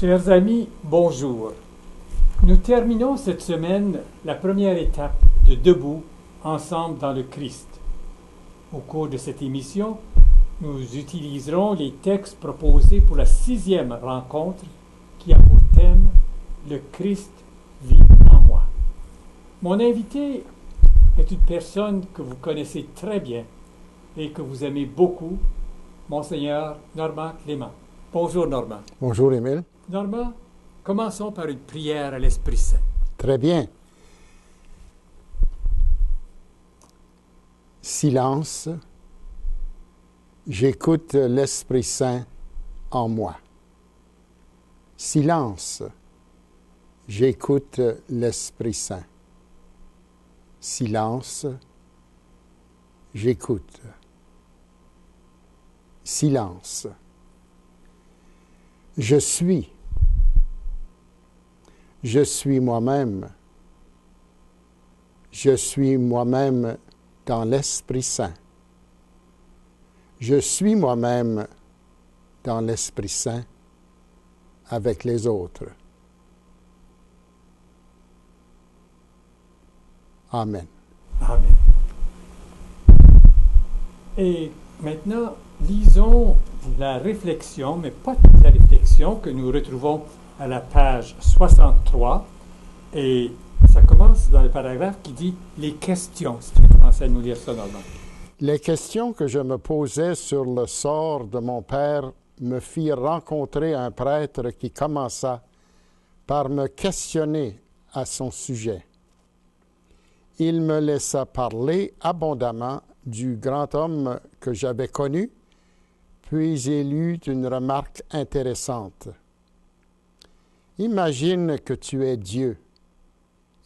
Chers amis, bonjour. Nous terminons cette semaine la première étape de Debout, ensemble dans le Christ. Au cours de cette émission, nous utiliserons les textes proposés pour la 6e rencontre qui a pour thème « Le Christ vit en moi ». Mon invité est une personne que vous connaissez très bien et que vous aimez beaucoup, Monseigneur Normand Clément. Bonjour Normand. Bonjour Émile. Normand, commençons par une prière à l'Esprit Saint. Très bien. Silence. J'écoute l'Esprit Saint en moi. Silence. J'écoute l'Esprit Saint. Silence. J'écoute. Silence. Je suis. Je suis moi-même. Je suis moi-même dans l'Esprit Saint. Je suis moi-même dans l'Esprit Saint avec les autres. Amen. Amen. Et maintenant, lisons la réflexion, mais pas toute la réflexion, que nous retrouvons à la page 63. Et ça commence dans le paragraphe qui dit « Les questions ». Si tu veux commencer à nous lire ça, Normand. Les questions que je me posais sur le sort de mon père me firent rencontrer un prêtre qui commença par me questionner à son sujet. Il me laissa parler abondamment du grand homme que j'avais connu, puis il eut une remarque intéressante. Imagine que tu es Dieu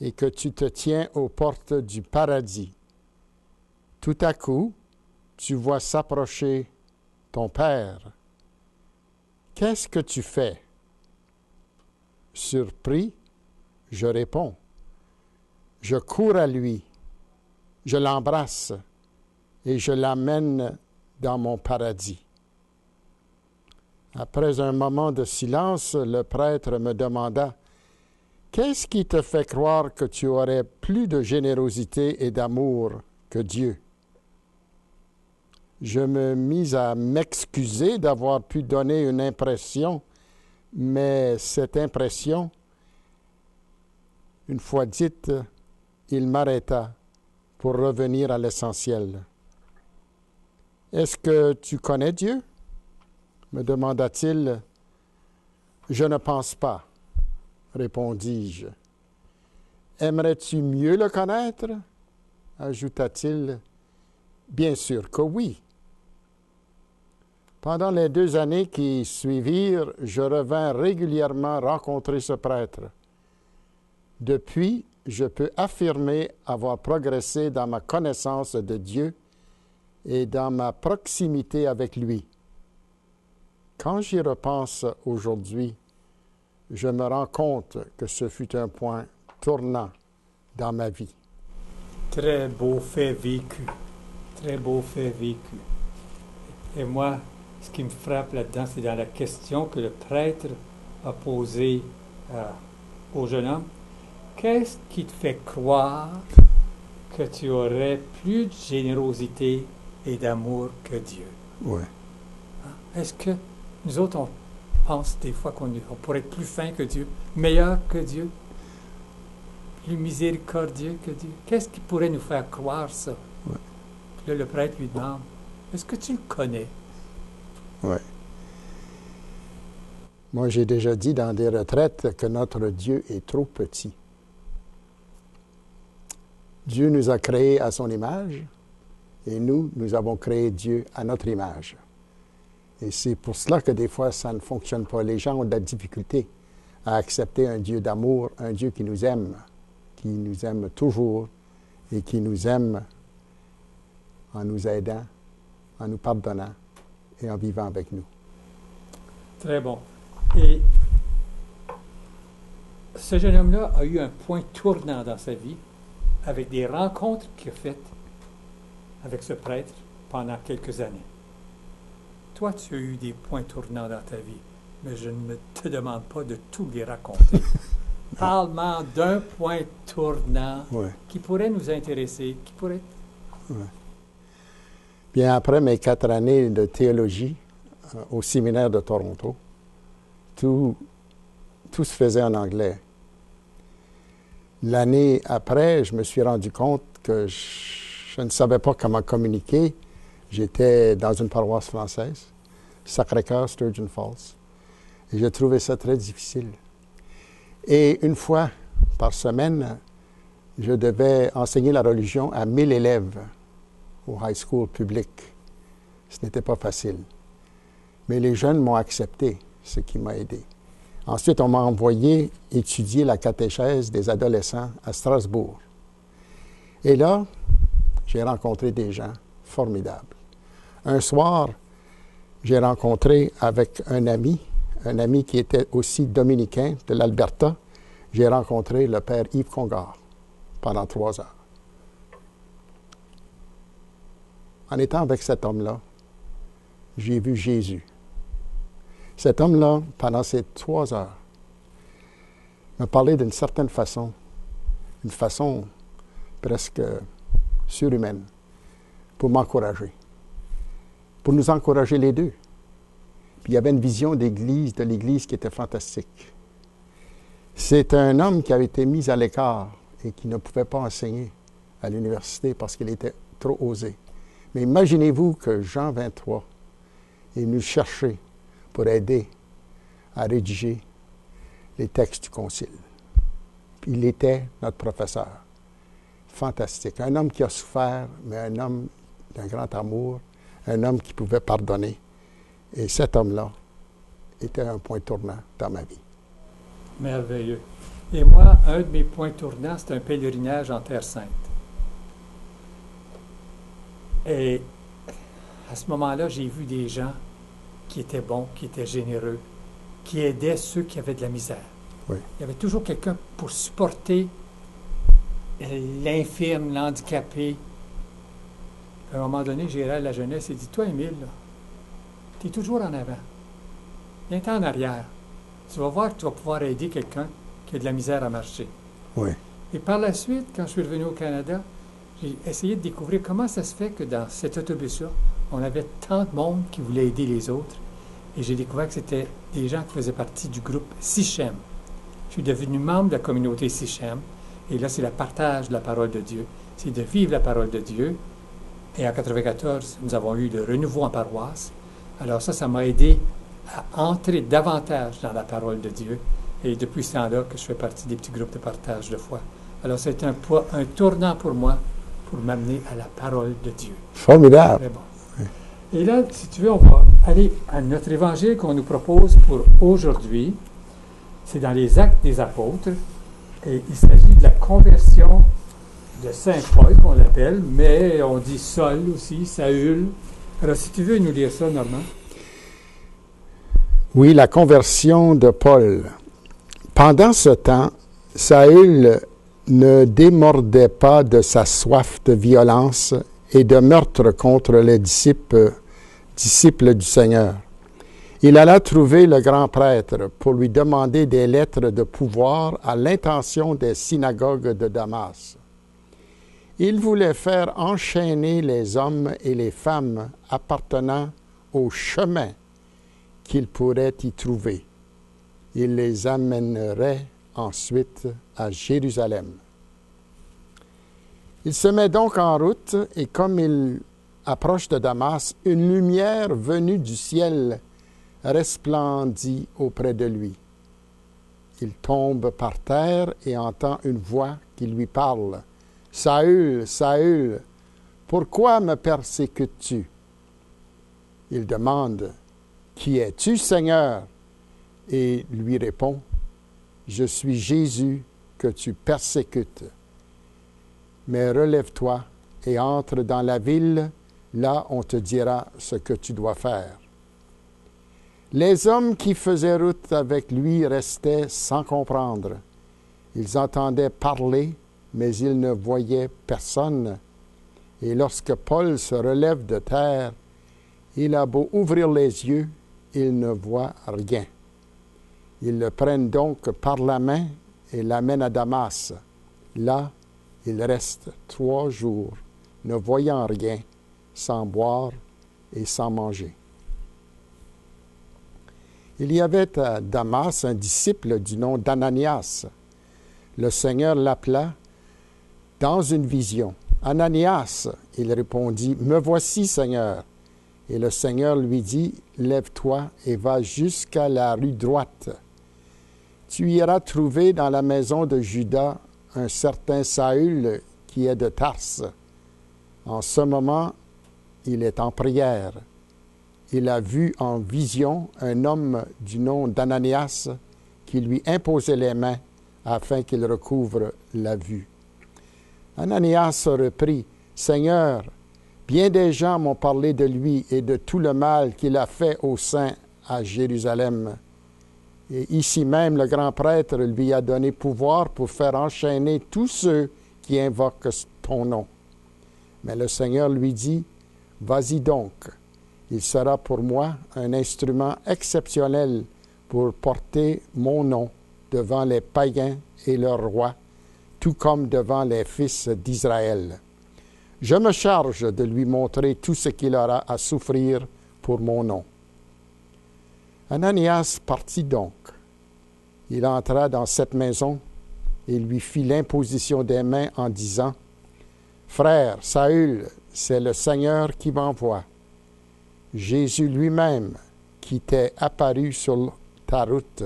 et que tu te tiens aux portes du paradis. Tout à coup, tu vois s'approcher ton Père. Qu'est-ce que tu fais? Surpris, je réponds. Je cours à lui, je l'embrasse et je l'amène dans mon paradis. Après un moment de silence, le prêtre me demanda « Qu'est-ce qui te fait croire que tu aurais plus de générosité et d'amour que Dieu? » Je me mis à m'excuser d'avoir pu donner une impression, mais cette impression, une fois dite, il m'arrêta pour revenir à l'essentiel. « Est-ce que tu connais Dieu? » me demanda-t-il. « Je ne pense pas, » répondis-je. « Aimerais-tu mieux le connaître? » ajouta-t-il. « Bien sûr que oui. » Pendant les 2 années qui suivirent, je revins régulièrement rencontrer ce prêtre. Depuis, je peux affirmer avoir progressé dans ma connaissance de Dieu et dans ma proximité avec lui. Quand j'y repense aujourd'hui, je me rends compte que ce fut un point tournant dans ma vie. Très beau fait vécu. Très beau fait vécu. Et moi, ce qui me frappe là-dedans, c'est dans la question que le prêtre a posée au jeune homme. Qu'est-ce qui te fait croire que tu aurais plus de générosité et d'amour que Dieu? Oui. Est-ce que nous autres, on pense des fois qu'on pourrait être plus fin que Dieu, meilleur que Dieu, plus miséricordieux que Dieu? Qu'est-ce qui pourrait nous faire croire ça? Oui. Puis là, le prêtre lui demande, est-ce que tu le connais? Oui. Moi, j'ai déjà dit dans des retraites que notre Dieu est trop petit. Dieu nous a créés à son image et nous avons créé Dieu à notre image. Et c'est pour cela que des fois, ça ne fonctionne pas. Les gens ont de la difficulté à accepter un Dieu d'amour, un Dieu qui nous aime toujours et qui nous aime en nous aidant, en nous pardonnant et en vivant avec nous. Très bon. Et ce jeune homme-là a eu un point tournant dans sa vie avec des rencontres qu'il a faites avec ce prêtre pendant quelques années. Toi, tu as eu des points tournants dans ta vie. mais je ne te demande pas de tout les raconter. Parle-moi d'un point tournant qui pourrait nous intéresser, qui pourrait... Bien, après mes 4 années de théologie au séminaire de Toronto, tout se faisait en anglais. L'année après, je me suis rendu compte que je ne savais pas comment communiquer. J'étais dans une paroisse française, Sacré-Cœur, Sturgeon Falls, et j'ai trouvé ça très difficile. Et une fois par semaine, je devais enseigner la religion à 1000 élèves au high school public. Ce n'était pas facile. Mais les jeunes m'ont accepté, ce qui m'a aidé. Ensuite, on m'a envoyé étudier la catéchèse des adolescents à Strasbourg. Et là, j'ai rencontré des gens formidables. Un soir, j'ai rencontré avec un ami qui était aussi dominicain de l'Alberta. J'ai rencontré le père Yves Congar pendant 3 heures. En étant avec cet homme-là, j'ai vu Jésus. Cet homme-là, pendant ces 3 heures, m'a parlé d'une certaine façon, une façon presque surhumaine, pour m'encourager, pour nous encourager les deux. Puis il y avait une vision de l'Église qui était fantastique. C'est un homme qui avait été mis à l'écart et qui ne pouvait pas enseigner à l'université parce qu'il était trop osé. Mais imaginez-vous que Jean 23 est venu chercher pour aider à rédiger les textes du Concile. Puis il était notre professeur. Fantastique. Un homme qui a souffert, mais un homme d'un grand amour, un homme qui pouvait pardonner. Et cet homme-là était un point tournant dans ma vie. Merveilleux. Et moi, un de mes points tournants, c'est un pèlerinage en Terre Sainte. Et à ce moment-là, j'ai vu des gens qui étaient bons, qui étaient généreux, qui aidaient ceux qui avaient de la misère. Oui. Il y avait toujours quelqu'un pour supporter l'infirme, l'handicapé. À un moment donné, Gérald la jeunesse a dit, toi, Émile, tu es toujours en avant. Viens-t'en en arrière. Tu vas voir que tu vas pouvoir aider quelqu'un qui a de la misère à marcher. Oui. Et par la suite, quand je suis revenu au Canada, j'ai essayé de découvrir comment ça se fait que dans cet autobus-là, on avait tant de monde qui voulait aider les autres. Et j'ai découvert que c'était des gens qui faisaient partie du groupe Sichem. Je suis devenu membre de la communauté Sichem. Et là, c'est le partage de la parole de Dieu. C'est de vivre la parole de Dieu. Et en 1994, nous avons eu le renouveau en paroisse. Alors ça m'a aidé à entrer davantage dans la parole de Dieu. Et depuis ce temps-là que je fais partie des petits groupes de partage de foi. Alors c'est un tournant pour moi pour m'amener à la parole de Dieu. Formidable. Très bon. Oui. Et là, si tu veux, on va aller à notre évangile qu'on nous propose pour aujourd'hui. C'est dans les Actes des Apôtres. Et il s'agit de la conversion de Saint Paul, qu'on l'appelle, mais on dit Saul aussi, Saül. Alors, si tu veux nous lire ça, Normand. Oui, la conversion de Paul. Pendant ce temps, Saül ne démordait pas de sa soif de violence et de meurtre contre les disciples du Seigneur. Il alla trouver le grand prêtre pour lui demander des lettres de pouvoir à l'intention des synagogues de Damas. Il voulait faire enchaîner les hommes et les femmes appartenant au chemin qu'il pourrait y trouver. Il les amènerait ensuite à Jérusalem. Il se met donc en route et comme il approche de Damas, une lumière venue du ciel resplendit auprès de lui. Il tombe par terre et entend une voix qui lui parle. « Saül, Saül, pourquoi me persécutes-tu? » Il demande, « Qui es-tu, Seigneur? » Et lui répond, « Je suis Jésus que tu persécutes. Mais relève-toi et entre dans la ville, là on te dira ce que tu dois faire. » Les hommes qui faisaient route avec lui restaient sans comprendre. Ils entendaient parler, mais ils ne voyaient personne. Et lorsque Paul se relève de terre, il a beau ouvrir les yeux, il ne voit rien. Ils le prennent donc par la main et l'amènent à Damas. Là, il reste 3 jours, ne voyant rien, sans boire et sans manger. Il y avait à Damas un disciple du nom d'Ananias. Le Seigneur l'appela dans une vision. « Ananias !» Il répondit, « Me voici, Seigneur. » Et le Seigneur lui dit, « Lève-toi et va jusqu'à la rue droite. Tu iras trouver dans la maison de Judas un certain Saül qui est de Tarse. En ce moment, il est en prière. Il a vu en vision un homme du nom d'Ananias qui lui imposait les mains afin qu'il recouvre la vue. Ananias reprit, « Seigneur, bien des gens m'ont parlé de lui et de tout le mal qu'il a fait aux saints à Jérusalem. Et ici même, le grand prêtre lui a donné pouvoir pour faire enchaîner tous ceux qui invoquent ton nom. » Mais le Seigneur lui dit, « Vas-y donc, il sera pour moi un instrument exceptionnel pour porter mon nom devant les païens et leurs rois, tout comme devant les fils d'Israël. Je me charge de lui montrer tout ce qu'il aura à souffrir pour mon nom. » Ananias partit donc. Il entra dans cette maison et lui fit l'imposition des mains en disant, « Frère Saül, c'est le Seigneur qui m'envoie. Jésus lui-même, qui t'est apparu sur ta route,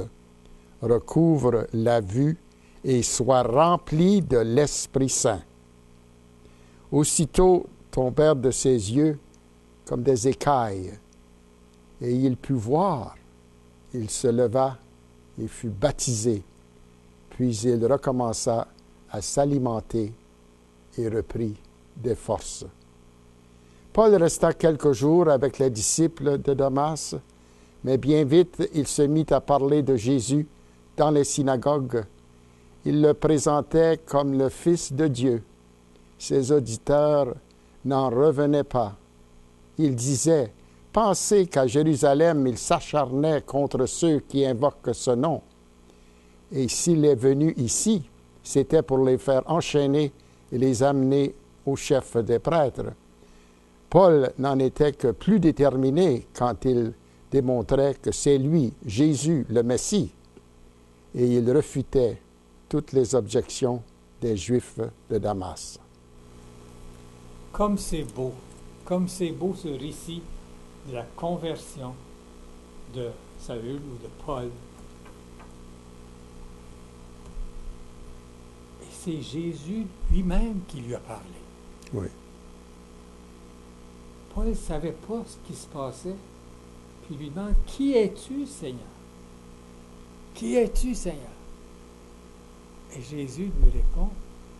recouvre la vue et sois rempli de l'Esprit Saint. » Aussitôt tombèrent de ses yeux comme des écailles, et il put voir. Il se leva et fut baptisé, puis il recommença à s'alimenter et reprit des forces. Paul resta quelques jours avec les disciples de Damas, mais bien vite il se mit à parler de Jésus dans les synagogues. Il le présentait comme le Fils de Dieu. Ses auditeurs n'en revenaient pas. Il disait, « Pensez qu'à Jérusalem, il s'acharnait contre ceux qui invoquent ce nom. Et s'il est venu ici, c'était pour les faire enchaîner et les amener au chef des prêtres. » Paul n'en était que plus déterminé quand il démontrait que c'est lui, Jésus, le Messie, et il refutait toutes les objections des Juifs de Damas. Comme c'est beau ce récit de la conversion de Saül ou de Paul. Et c'est Jésus lui-même qui lui a parlé. Oui. Paul ne savait pas ce qui se passait. Puis il lui demande, « Qui es-tu, Seigneur? Qui es-tu, Seigneur? » Et Jésus lui répond,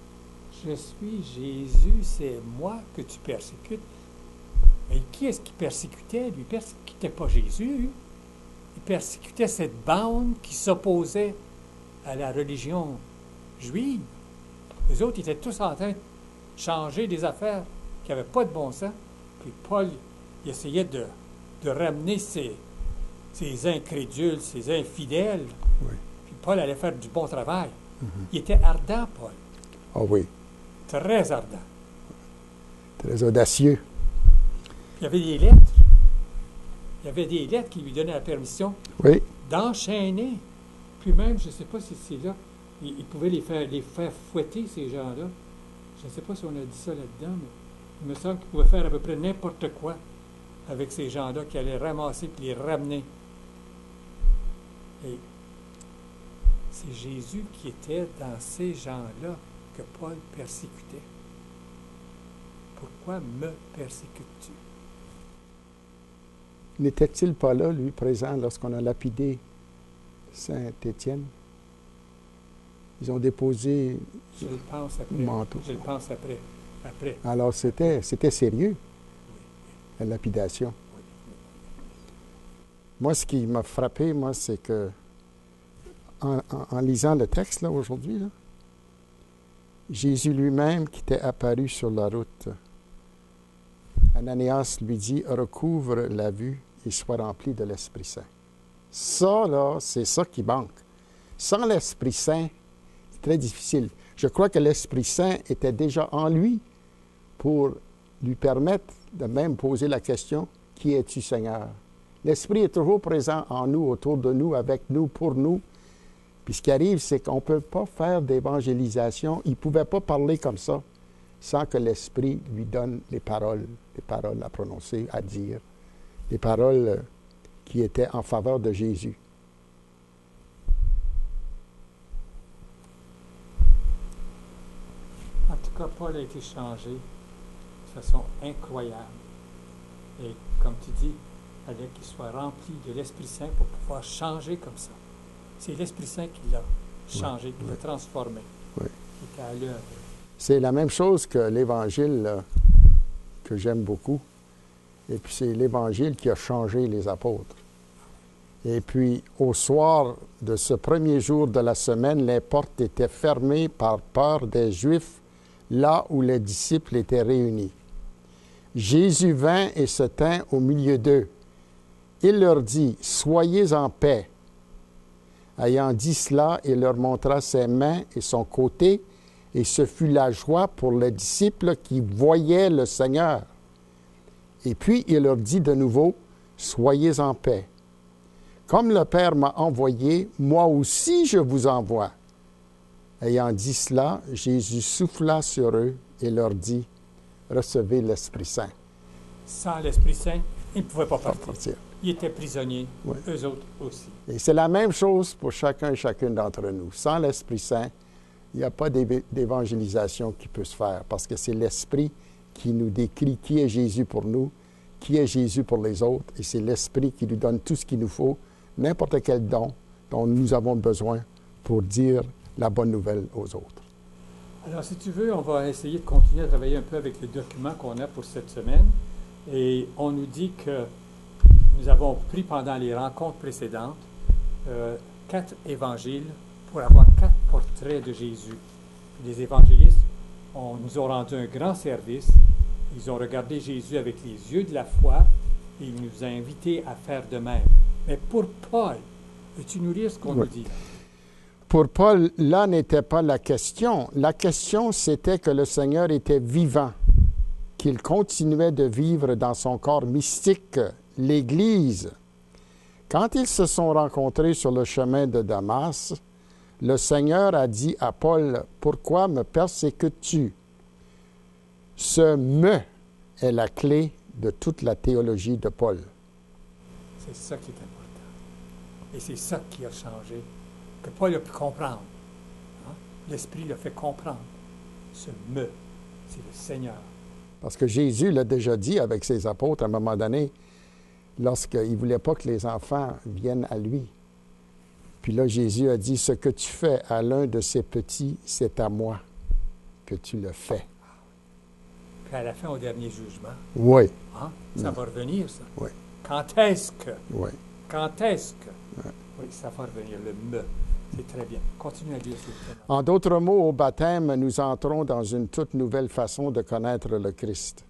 « Je suis Jésus, c'est moi que tu persécutes. » Mais qui est-ce qui persécutait? Lui, il ne persécutait pas Jésus. Il persécutait cette bande qui s'opposait à la religion juive. Les autres étaient tous en train de changer des affaires qui n'avaient pas de bon sens. Puis Paul, il essayait de ramener ces incrédules, ces infidèles. Oui. Puis Paul allait faire du bon travail. Il était ardent, Paul. Oh oui. Très ardent. Très audacieux. Il y avait des lettres. Il y avait des lettres qui lui donnaient la permission d'enchaîner. Puis même, je ne sais pas si c'est là, il pouvait les faire fouetter, ces gens-là. Je ne sais pas si on a dit ça là-dedans, mais il me semble qu'il pouvait faire à peu près n'importe quoi avec ces gens-là qui allaient ramasser et les ramener. Et c'est Jésus qui était dans ces gens-là que Paul persécutait. Pourquoi me persécutes-tu? N'était-il pas là, lui, présent, lorsqu'on a lapidé Saint-Étienne? Ils ont déposé le manteau. Je le pense après. Alors, c'était sérieux, la lapidation. Moi, ce qui m'a frappé, c'est que, en lisant le texte, là, aujourd'hui, là, Jésus lui-même qui t'est apparu sur la route, Ananias lui dit, recouvre la vue et sois rempli de l'Esprit Saint. Ça, là, c'est ça qui manque. Sans l'Esprit Saint, c'est très difficile. Je crois que l'Esprit Saint était déjà en lui pour lui permettre de même poser la question, « Qui es-tu, Seigneur? » L'Esprit est toujours présent en nous, autour de nous, avec nous, pour nous. Puis ce qui arrive, c'est qu'on ne peut pas faire d'évangélisation. Il ne pouvait pas parler comme ça sans que l'Esprit lui donne les paroles à prononcer, à dire, les paroles qui étaient en faveur de Jésus. En tout cas, Paul a été changé de façon incroyable. Et comme tu dis, il fallait qu'il soit rempli de l'Esprit Saint pour pouvoir changer comme ça. C'est l'Esprit Saint qui l'a changé, qui l'a transformé, qui était à l'œuvre. C'est la même chose que l'Évangile que j'aime beaucoup. Et puis c'est l'Évangile qui a changé les apôtres. Et puis au soir de ce premier jour de la semaine, les portes étaient fermées par peur des Juifs, là où les disciples étaient réunis. Jésus vint et se tint au milieu d'eux. Il leur dit, « Soyez en paix. » Ayant dit cela, il leur montra ses mains et son côté, et ce fut la joie pour les disciples qui voyaient le Seigneur. Et puis il leur dit de nouveau, « Soyez en paix. Comme le Père m'a envoyé, moi aussi je vous envoie. » Ayant dit cela, Jésus souffla sur eux et leur dit, « Recevez l'Esprit Saint. » Sans l'Esprit Saint, ils ne pouvaient pas partir. Ils étaient prisonniers, eux autres aussi. Et c'est la même chose pour chacun et chacune d'entre nous. Sans l'Esprit Saint, il n'y a pas d'évangélisation qui peut se faire parce que c'est l'Esprit qui nous décrit qui est Jésus pour nous, qui est Jésus pour les autres, et c'est l'Esprit qui nous donne tout ce qu'il nous faut, n'importe quel don dont nous avons besoin pour dire la bonne nouvelle aux autres. Alors, si tu veux, on va essayer de continuer à travailler un peu avec le document qu'on a pour cette semaine. Et on nous dit que nous avons pris pendant les rencontres précédentes 4 évangiles pour avoir 4 portraits de Jésus. Les évangélistes nous ont rendu un grand service. Ils ont regardé Jésus avec les yeux de la foi et il nous a invités à faire de même. Mais pour Paul, veux-tu nous lire ce qu'on nous dit? Pour Paul, là n'était pas la question. La question, c'était que le Seigneur était vivant, qu'il continuait de vivre dans son corps mystique, l'Église. Quand ils se sont rencontrés sur le chemin de Damas, le Seigneur a dit à Paul, « Pourquoi me persécutes-tu? » Ce « me » est la clé de toute la théologie de Paul. C'est ça qui est important. Et c'est ça qui a changé, que Paul a pu comprendre. Hein? L'Esprit l'a fait comprendre. Ce « me », c'est le Seigneur. Parce que Jésus l'a déjà dit avec ses apôtres à un moment donné, lorsqu'il ne voulait pas que les enfants viennent à lui. Puis là, Jésus a dit, « Ce que tu fais à l'un de ces petits, c'est à moi que tu le fais. » Puis à la fin, au dernier jugement, oui. Hein? Ça va revenir, ça. Oui. Quand est-ce que? Oui. Quand est-ce que? Oui, ça va revenir, le « me ». C'est très bien. Continue à dire, s'il vous plaît. En d'autres mots, au baptême, nous entrons dans une toute nouvelle façon de connaître le Christ.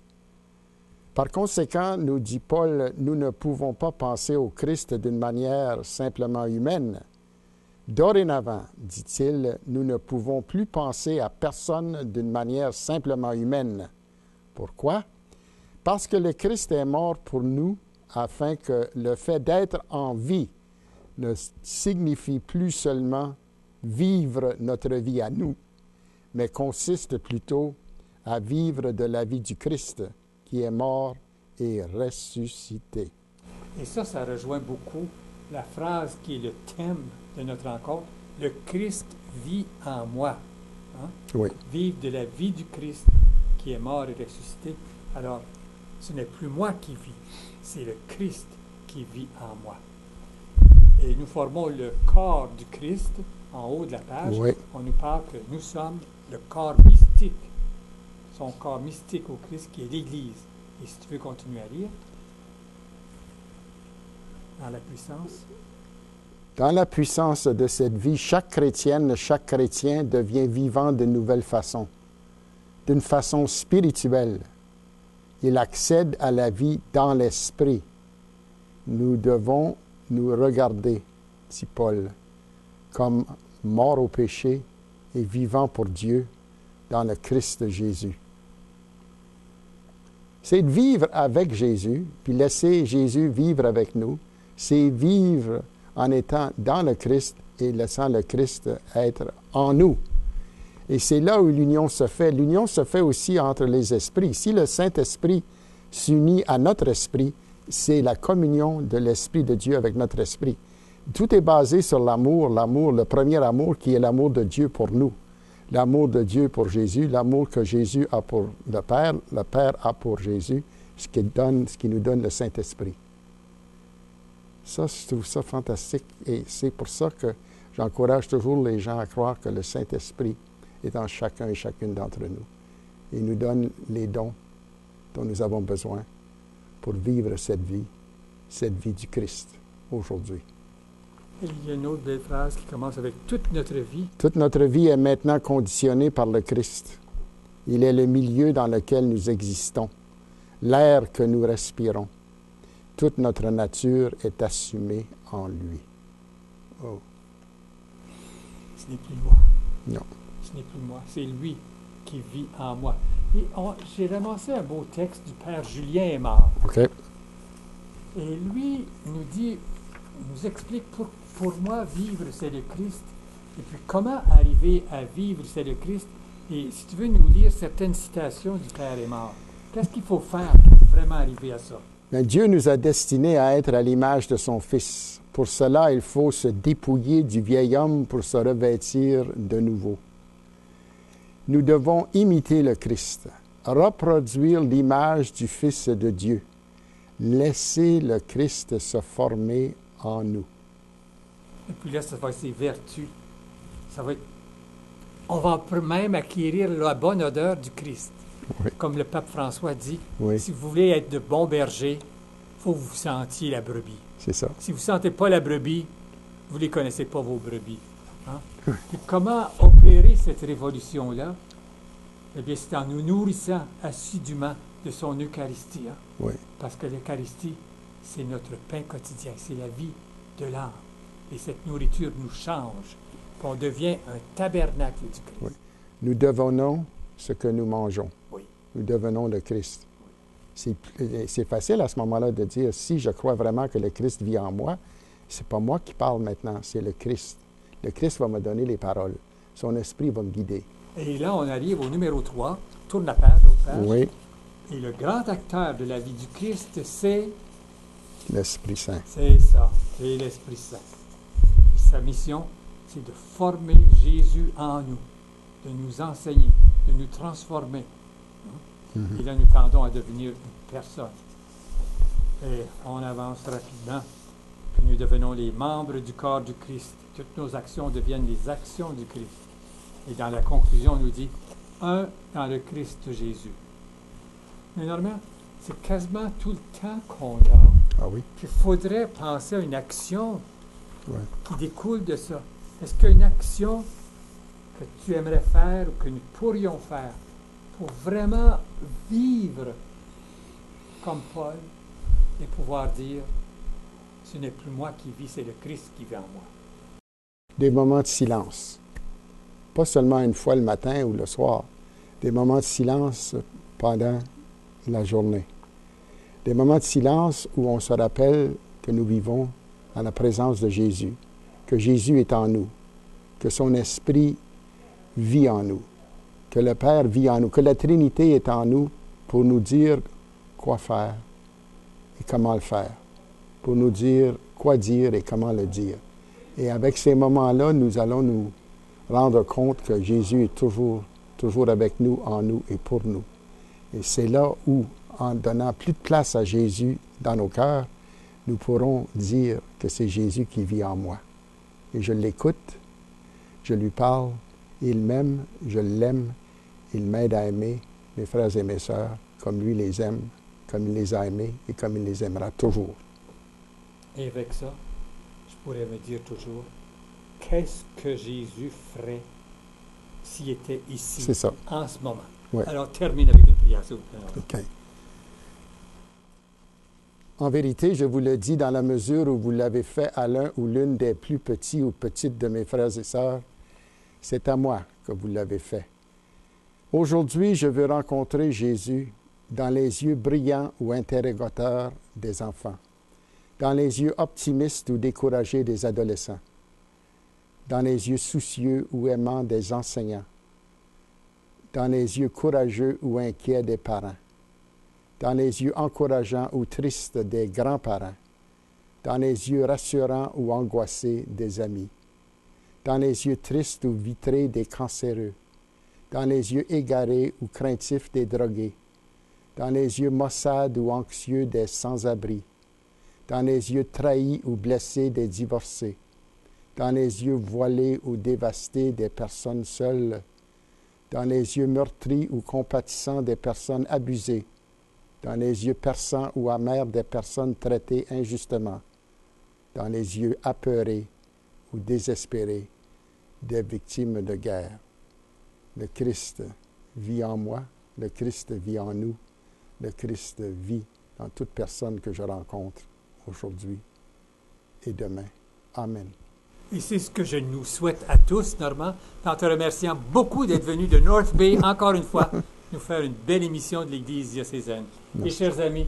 Par conséquent, nous dit Paul, nous ne pouvons pas penser au Christ d'une manière simplement humaine. Dorénavant, dit-il, nous ne pouvons plus penser à personne d'une manière simplement humaine. Pourquoi? Parce que le Christ est mort pour nous afin que le fait d'être en vie ne signifie plus seulement vivre notre vie à nous, mais consiste plutôt à vivre de la vie du Christ qui est mort et ressuscité. Et ça rejoint beaucoup la phrase qui est le thème de notre rencontre, « Le Christ vit en moi. » Hein? Oui. Vivre de la vie du Christ qui est mort et ressuscité. Alors, ce n'est plus moi qui vis, c'est le Christ qui vit en moi. Et nous formons le corps du Christ en haut de la page. Oui. On nous parle que nous sommes le corps mystique, son corps mystique au Christ qui est l'Église. Et si tu veux continuer à lire, dans la puissance. Dans la puissance de cette vie, chaque chrétienne, chaque chrétien devient vivant de nouvelle façon, d'une façon spirituelle. Il accède à la vie dans l'esprit. Nous devons nous regarder, dit Paul, comme morts au péché et vivants pour Dieu dans le Christ Jésus. C'est de vivre avec Jésus, puis laisser Jésus vivre avec nous. C'est vivre en étant dans le Christ et laissant le Christ être en nous. Et c'est là où l'union se fait. L'union se fait aussi entre les esprits. Si le Saint-Esprit s'unit à notre esprit, c'est la communion de l'Esprit de Dieu avec notre esprit. Tout est basé sur l'amour, le premier amour qui est l'amour de Dieu pour nous. L'amour de Dieu pour Jésus, l'amour que Jésus a pour le Père a pour Jésus, ce qui nous donne le Saint-Esprit. Ça, je trouve ça fantastique et c'est pour ça que j'encourage toujours les gens à croire que le Saint-Esprit est en chacun et chacune d'entre nous. Il nous donne les dons dont nous avons besoin pour vivre cette vie du Christ aujourd'hui. Il y a une autre belle phrase qui commence avec « toute notre vie ». Toute notre vie est maintenant conditionnée par le Christ. Il est le milieu dans lequel nous existons, l'air que nous respirons. Toute notre nature est assumée en lui. Oh. Ce n'est plus moi. Non. Ce n'est plus moi, c'est lui qui vit en moi. Et j'ai ramassé un beau texte du Père Julien Aymar. OK. Et lui nous explique pour moi, vivre, c'est le Christ. Et puis, comment arriver à vivre, c'est le Christ. Et si tu veux nous lire certaines citations du Père Aymar, qu'est-ce qu'il faut faire pour vraiment arriver à ça? Mais Dieu nous a destinés à être à l'image de son Fils. Pour cela, il faut se dépouiller du vieil homme pour se revêtir de nouveau. Nous devons imiter le Christ, reproduire l'image du Fils de Dieu, laisser le Christ se former en nous. Et puis là, ça va être ses vertus. Ça va être... On va même acquérir la bonne odeur du Christ. Oui. Comme le pape François dit, Oui. si vous voulez être de bons bergers, il faut que vous sentiez la brebis. C'est ça. Si vous ne sentez pas la brebis, vous ne les connaissez pas, vos brebis. Hein? Puis comment opérer cette révolution-là? Eh bien, c'est en nous nourrissant assidûment de son Eucharistie. Hein? Oui. Parce que l'Eucharistie, c'est notre pain quotidien, c'est la vie de l'âme. Et cette nourriture nous change. Puis on devient un tabernacle du Christ. Oui. Nous devenons ce que nous mangeons. Oui. Nous devenons le Christ. C'est facile à ce moment-là de dire, si je crois vraiment que le Christ vit en moi, c'est pas moi qui parle maintenant, c'est le Christ. Le Christ va me donner les paroles. Son esprit va me guider. Et là, on arrive au numéro 3. Tourne la page, l'autre page. Oui, Et le grand acteur de la vie du Christ, c'est... l'Esprit Saint. C'est ça, c'est l'Esprit Saint. Et sa mission, c'est de former Jésus en nous, de nous enseigner, de nous transformer. Et là, nous tendons à devenir une personne. Et on avance rapidement, puis nous devenons les membres du corps du Christ. Toutes nos actions deviennent les actions du Christ. Et dans la conclusion, on nous dit, un dans le Christ Jésus. Mais normalement, c'est quasiment tout le temps qu'on a. Ah oui? Il faudrait penser à une action Ouais. qui découle de ça. Est-ce qu'il y a une action que tu aimerais faire ou que nous pourrions faire pour vraiment vivre comme Paul et pouvoir dire, ce n'est plus moi qui vis, c'est le Christ qui vit en moi. Des moments de silence. Pas seulement une fois le matin ou le soir. Des moments de silence pendant la journée. Des moments de silence où on se rappelle que nous vivons en la présence de Jésus, que Jésus est en nous, que son Esprit vit en nous, que le Père vit en nous, que la Trinité est en nous pour nous dire quoi faire et comment le faire, pour nous dire quoi dire et comment le dire. Et avec ces moments-là, nous allons nous rendre compte que Jésus est toujours avec nous, en nous et pour nous. Et c'est là où, en donnant plus de place à Jésus dans nos cœurs, nous pourrons dire que c'est Jésus qui vit en moi. Et je l'écoute, je lui parle, il m'aime, je l'aime, il m'aide à aimer mes frères et mes sœurs comme lui les aime, comme il les a aimés et comme il les aimera toujours. Et avec ça, je pourrais me dire toujours, qu'est-ce que Jésus ferait s'il était ici, C'est ça. en ce moment? Ouais. Alors, termine avec une prière, s'il vous plaît. OK. En vérité, je vous le dis, dans la mesure où vous l'avez fait à l'un ou l'une des plus petits ou petites de mes frères et sœurs, c'est à moi que vous l'avez fait. Aujourd'hui, je veux rencontrer Jésus dans les yeux brillants ou interrogateurs des enfants, dans les yeux optimistes ou découragés des adolescents, dans les yeux soucieux ou aimants des enseignants, dans les yeux courageux ou inquiets des parents, dans les yeux encourageants ou tristes des grands-parents, dans les yeux rassurants ou angoissés des amis, dans les yeux tristes ou vitrés des cancéreux, dans les yeux égarés ou craintifs des drogués, dans les yeux maussades ou anxieux des sans-abri, dans les yeux trahis ou blessés des divorcés, dans les yeux voilés ou dévastés des personnes seules, dans les yeux meurtris ou compatissants des personnes abusées, dans les yeux perçants ou amers des personnes traitées injustement, dans les yeux apeurés ou désespérés des victimes de guerre. Le Christ vit en moi, le Christ vit en nous, le Christ vit dans toute personne que je rencontre aujourd'hui et demain. Amen. Et c'est ce que je nous souhaite à tous, Normand, en te remerciant beaucoup d'être venu de North Bay, encore une fois, nous faire une belle émission de l'Église diocésaine. Et chers amis,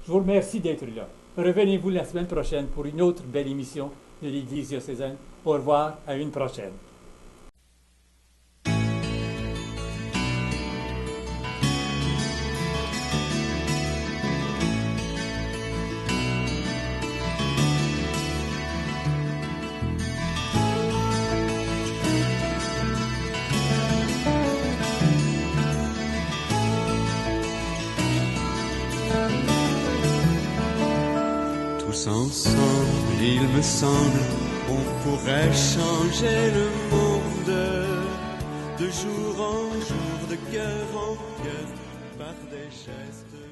je vous remercie d'être là. Revenez-vous la semaine prochaine pour une autre belle émission de l'Église diocésaine. Au revoir, à une prochaine. Tous ensemble, il me semble, on pourrait changer le monde de jour en jour, de cœur en cœur, par des gestes.